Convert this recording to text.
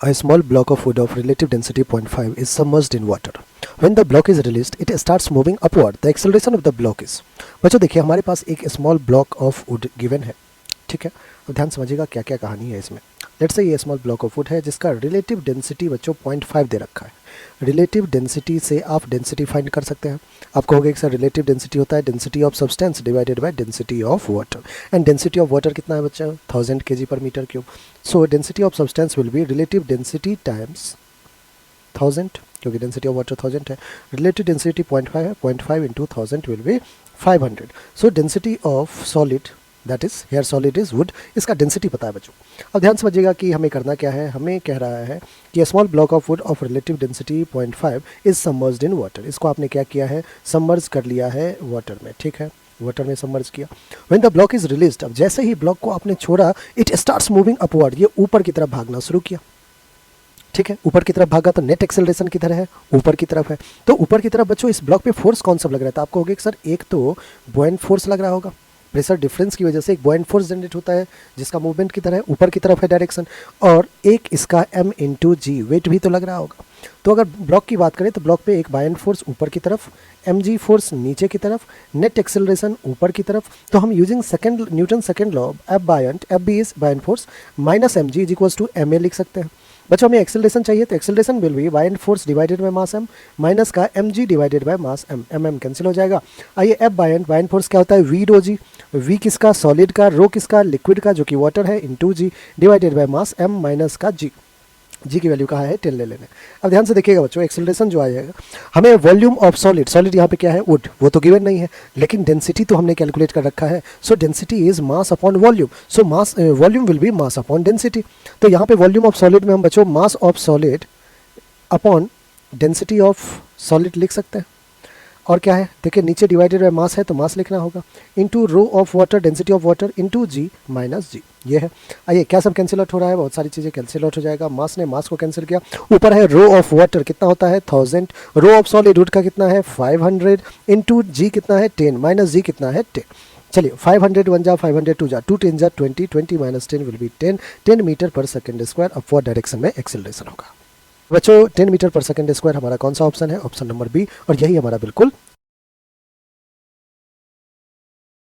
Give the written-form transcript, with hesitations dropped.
A small block of wood of relative density 0.5 is submerged in water. When the block is released, it starts moving upward. The acceleration of the block is. बच्चों देखिए हमारे पास एक small block of would given है, ठीक है। अब ध्यान समझिएगा क्या क्या कहानी है इसमें। लेट्स से ये स्मॉल ब्लॉक ऑफ वुड है जिसका रिलेटिव डेंसिटी बच्चों 0.5 दे रखा है। रिलेटिव डेंसिटी से आप डेंसिटी फाइंड कर सकते हैं। आप कहोगे कि सर रिलेटिव डेंसिटी होता है density of substance divided by density of water, and density of water कितना है बच्चा 1000 kg पर meter cube. So density of substance will be relative density times 1000, क्योंकि डेंसिटी ऑफ वाटर 1000 है। रिलेटिव डेंसिटी 0.5 है, 0.5 into 1000 will be 500। So density of solid that is here solid is would, इसका density पता है बच्चों। अब ध्यान समझिएगा कि हमें करना क्या है। हमें कह रहा है कि small block of would of relative density 0.5 is submerged in water. इसको आपने क्या किया है, सबमर्ज कर लिया है वाटर में, ठीक है, वाटर में सबमर्ज किया। When the block is released, अब जैसे ही ब्लॉक को आपने छोड़ा इट स्टार्ट्स मूविंग अपवर्ड, ये ऊपर की तरफ भागना शुरू किया, ठीक है। ऊपर की तरफ भागा तो नेट एक्सेलरेशन किधर है, ऊपर की तरफ है। तो ऊपर की तरफ बच्चों इस ब्लॉक पे फोर्स कौन सा लग रहा था, आपको होगा कि सर एक तो बुओयंट फोर्स लग रहा होगा, प्रेशर डिफरेंस की वजह से एक बुओयंट फोर्स जनरेट होता है जिसका मूवमेंट किधर है, ऊपर की तरफ है डायरेक्शन, और एक इसका m इंटू जी वेट भी तो लग रहा होगा। तो अगर ब्लॉक की बात करें तो ब्लॉक पे एक बायंट फोर्स ऊपर की तरफ, mg फोर्स नीचे की तरफ, नेट एक्सेलरेशन ऊपर की तरफ। तो हम using Newton second law F buoyant, F B is buoyant force minus mg is equals to ma लिख सकते हैं। बच्चों हमें एक्सेलरेशन चाहिए तो acceleration will be buoyant force divided by mass m minus का mg divided by mass m, mm cancel हो जाएगा। आइए एफ बायंट फोर्स क्या होता है, v रो जी, v किसका सॉलिड का, रो किसका लिक्विड का जो कि वाटर है, into ji divided by mass m minus का g। जी की वैल्यू कहाँ है 10 ले लेने। अब ध्यान से देखिएगा बच्चों, एक्सेलरेशन जो आएगा हमें वॉल्यूम ऑफ सॉलिड, सॉलिड यहाँ पे क्या है वुड, वो तो गिवन नहीं है, लेकिन डेंसिटी तो हमने कैलकुलेट कर रखा है। सो density is mass upon volume, so mass volume will be mass upon density. तो यहाँ पे वॉल्यूम ऑफ सॉलिड में हम बच्चों mass of solid upon density of solid लिख सकते हैं। और क्या है देखिए नीचे डिवाइडेड बाय मास है तो मास लिखना होगा, into rho of water, density of water into g minus g, ये है। आइए क्या सब कैंसिल आउट हो रहा है, बहुत सारी चीज़ें कैंसिल आउट हो जाएगा। मास ने मास को कैंसिल किया, ऊपर है रो ऑफ वाटर कितना होता है 1000, रो ऑफ सॉलिड वुड का कितना है 500, इंटू जी कितना है 10 माइनस जी कितना है 10। चलिए 500 1 जा 500 2 जा 2 10 जा 20, 20 माइनस 10 विल बी 10, 10 मीटर पर सेकेंड स्क्वायर अपवर्ड डायरेक्शन में एक्सेलरेशन होगा। बच्चों 10 मीटर पर सेकेंड स्क्वायर हमारा कौन सा ऑप्शन है, ऑप्शन नंबर बी, और यही हमारा बिल्कुल